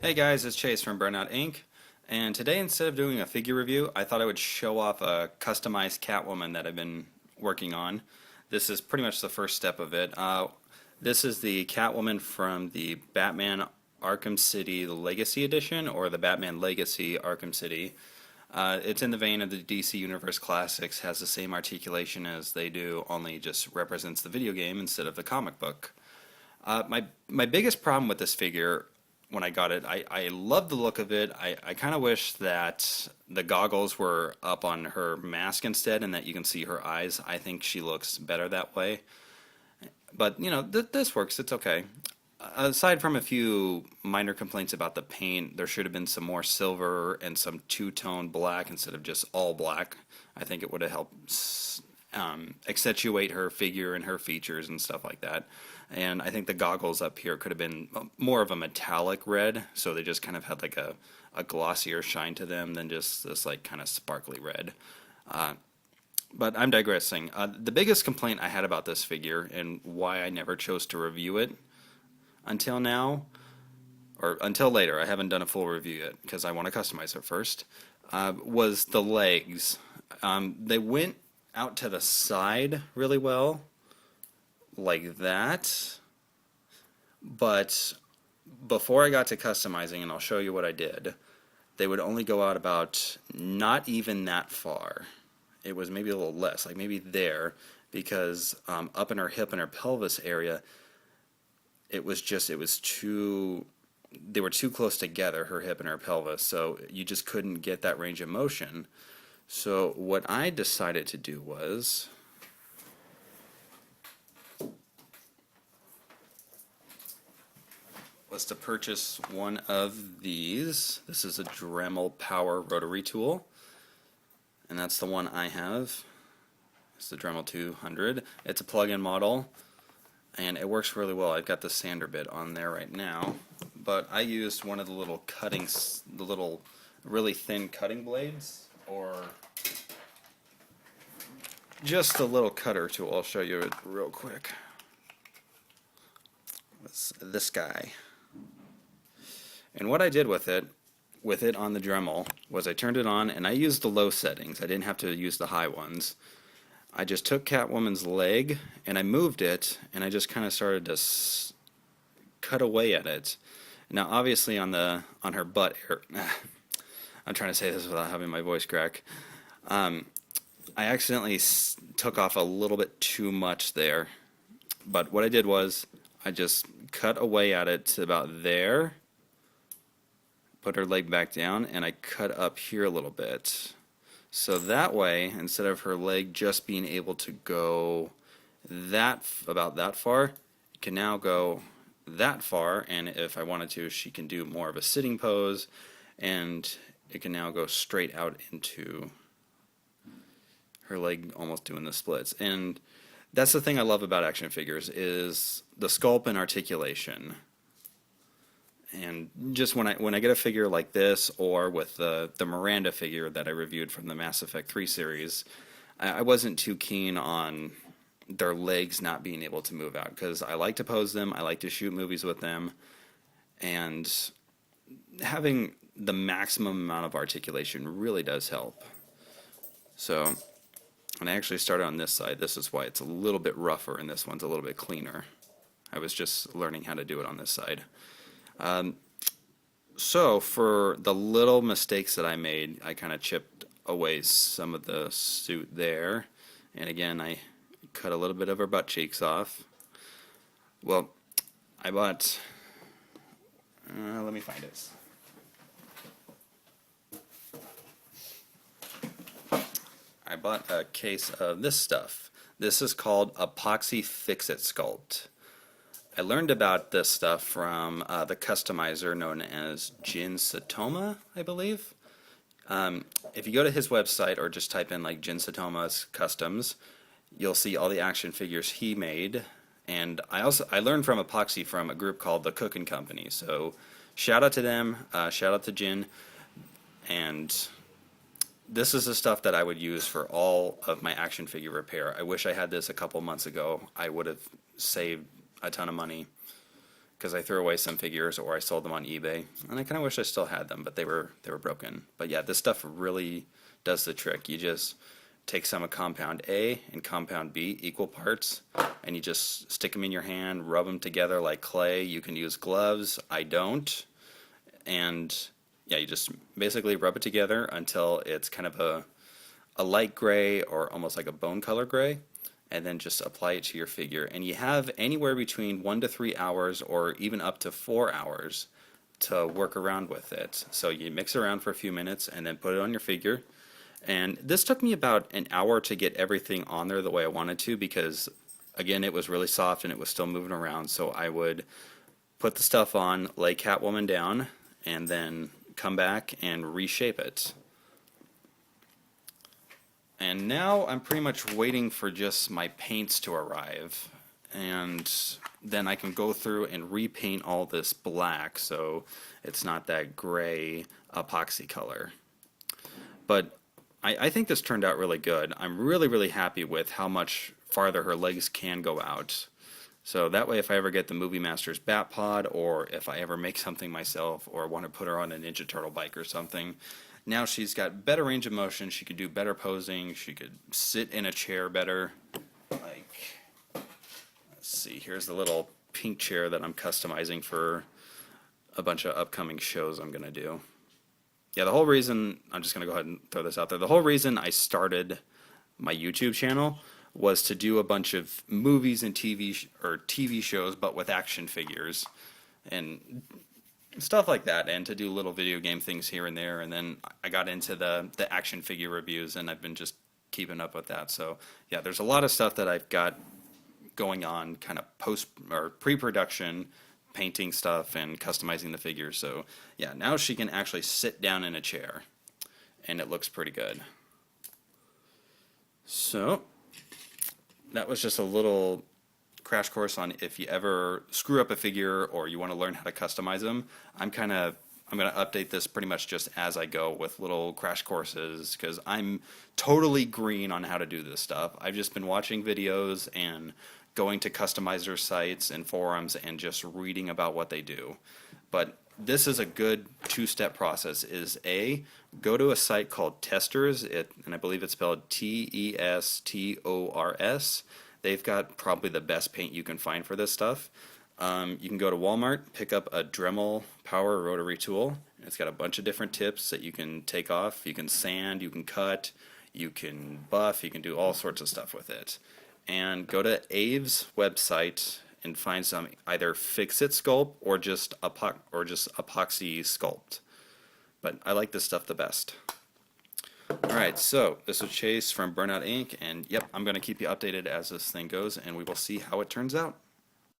Hey guys, it's Chase from Burnout Inc. And today, instead of doing a figure review, I thought I would show off a customized Catwoman that I've been working on. This is pretty much the first step of it. This is the Catwoman from the Batman Arkham City Legacy Edition, or the Batman Legacy Arkham City. It's in the vein of the DC Universe Classics, has the same articulation as they do, only just represents the video game instead of the comic book. My biggest problem with this figure when I got it, I love the look of it. I kind of wish that the goggles were up on her mask instead and that you can see her eyes. I think she looks better that way. But, you know, this works. It's okay. Aside from a few minor complaints about the paint, there should have been some more silver and some two-tone black instead of just all black. I think it would have helped accentuate her figure and her features and stuff like that. And I think the goggles up here could have been more of a metallic red, so they just kind of had like a glossier shine to them than just this like kind of sparkly red. But I'm digressing. The biggest complaint I had about this figure and why I never chose to review it until now, or until later, I haven't done a full review yet because I want to customize it first, was the legs. They went out to the side really well, like that, but before I got to customizing, and I'll show you what I did, they would only go out about not even that far. It was maybe a little less, like maybe there, because up in her hip and her pelvis area, they were too close together, her hip and her pelvis, so you just couldn't get that range of motion. So what I decided to do was to purchase one of these. This is a Dremel Power rotary tool, and that's the one I have. It's the Dremel 200. It's a plug-in model, and it works really well. I've got the sander bit on there right now, but I used one of the little the little really thin cutting blades, or just a little cutter tool. I'll show you it real quick. It's this guy. And what I did with it on the Dremel, was I turned it on and I used the low settings. I didn't have to use the high ones. I just took Catwoman's leg and I moved it, and I just kind of started to cut away at it. Now, obviously, on her butt area, I'm trying to say this without having my voice crack. I accidentally took off a little bit too much there, but what I did was I just cut away at it to about there, put her leg back down, and I cut up here a little bit. So that way, instead of her leg just being able to go about that far, it can now go that far, and if I wanted to, she can do more of a sitting pose, and it can now go straight out into her leg, almost doing the splits. And that's the thing I love about action figures, is the sculpt and articulation. And just when I get a figure like this, or with the Miranda figure that I reviewed from the Mass Effect 3 series, I wasn't too keen on their legs not being able to move out, because I like to pose them, I like to shoot movies with them, and having the maximum amount of articulation really does help. So when I actually started on this side, this is why it's a little bit rougher and this one's a little bit cleaner. I was just learning how to do it on this side. So for the little mistakes that I made, I kind of chipped away some of the suit there, and again I cut a little bit of her butt cheeks off. Well, I bought, let me find it. I bought a case of this stuff. This is called Epoxy Fix-It Sculpt. I learned about this stuff from the customizer known as Jin Satoma, I believe. If you go to his website or just type in like Jin Satoma's Customs, you'll see all the action figures he made. And I learned from epoxy from a group called the Cooking Company. So shout out to them, shout out to Jin. And this is the stuff that I would use for all of my action figure repair. I wish I had this a couple months ago. I would have saved a ton of money. because I threw away some figures or I sold them on eBay, and I kind of wish I still had them, but they were broken. But yeah, this stuff really does the trick. You just take some of compound A and compound B, equal parts, and you just stick them in your hand, rub them together like clay. You can use gloves. I don't. And yeah, you just basically rub it together until it's kind of a light gray or almost like a bone color gray, and then just apply it to your figure. And you have anywhere between 1 to 3 hours or even up to 4 hours to work around with it. So you mix around for a few minutes and then put it on your figure. And this took me about an hour to get everything on there the way I wanted to, because again, it was really soft and it was still moving around. So I would put the stuff on, lay Catwoman down, and then come back and reshape it. And now I'm pretty much waiting for just my paints to arrive, and then I can go through and repaint all this black so it's not that gray epoxy color. But I think this turned out really good. I'm really happy with how much farther her legs can go out. So that way, if I ever get the Movie Masters Bat Pod, or if I ever make something myself, or want to put her on a Ninja Turtle bike or something, now she's got better range of motion, she could do better posing, she could sit in a chair better. Like, let's see, here's the little pink chair that I'm customizing for a bunch of upcoming shows I'm going to do. Yeah, the whole reason, I'm just going to go ahead and throw this out there, the whole reason I started my YouTube channel was to do a bunch of movies and TV shows, but with action figures and stuff like that, and to do little video game things here and there. And then I got into the action figure reviews, and I've been just keeping up with that. So yeah, there's a lot of stuff that I've got going on, kind of post or pre-production, painting stuff and customizing the figures. So yeah, now she can actually sit down in a chair, and it looks pretty good. So that was just a little crash course on if you ever screw up a figure or you want to learn how to customize them. I'm going to update this pretty much just as I go with little crash courses, because I'm totally green on how to do this stuff. I've just been watching videos and going to customizer sites and forums and just reading about what they do. But this is a good two-step process. Is A, go to a site called Testors, and I believe it's spelled Testors. They've got probably the best paint you can find for this stuff. You can go to Walmart, pick up a Dremel power rotary tool. It's got a bunch of different tips that you can take off. You can sand, you can cut, you can buff, you can do all sorts of stuff with it. And go to Abe's website and find some either fix-it sculpt or just epoxy sculpt. But I like this stuff the best. Alright, so this was Chase from Burnout Inc. And yep, I'm going to keep you updated as this thing goes, and we will see how it turns out.